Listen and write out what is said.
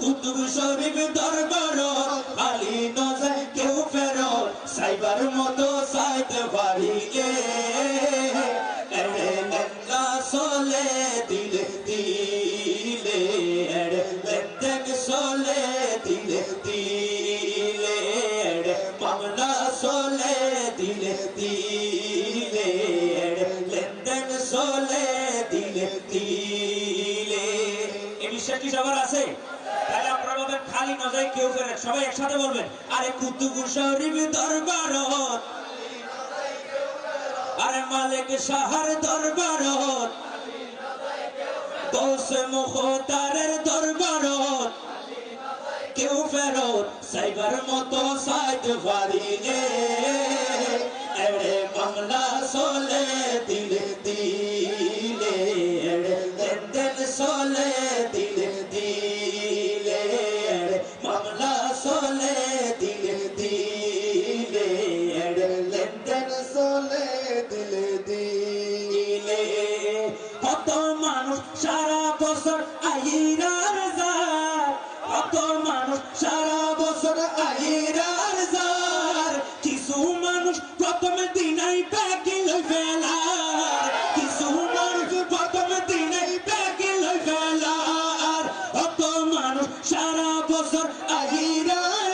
কুতুব শরীফ দরবার খালি নজায় কেউ ফেরত সাইবার মতো সাইতে পারিলে চলে দিলে দিলে লেনদেন চলে দিলে দিলে মামলা চলে দিলে দিলে লেনদেন চলে দিলে দিলে এই বিশ্বাস কি সবার আছে? তাহলে আপনারা বলবেন খালি নজায় কেউ ফেরে, সবাই একসাথে বলবেন আরে কুতুব শরীফ দরবার আরে মালিক শাহর দরবার গৌসে মুখতারের দরবার কেউ ফেরত সাইবার মতো সাইতে পারিলে এড়ে মামলা চলে দিলে দিলে লেনদেন চলে দিলে দিলে মামলা চলে দিলে দিলে লেনদেন চলে দিলে দিলে কত মানুষ সারা বছর আইরার যার, কত মানুষ সারা বছর আইরার যার, কিছু মানুষ প্রথম দিনাই প্যাকিল ফেলার, কিছু মানুষ প্রথম দিনাই প্যাকিল ফেলার, কত মানুষ সারা বছর আইরার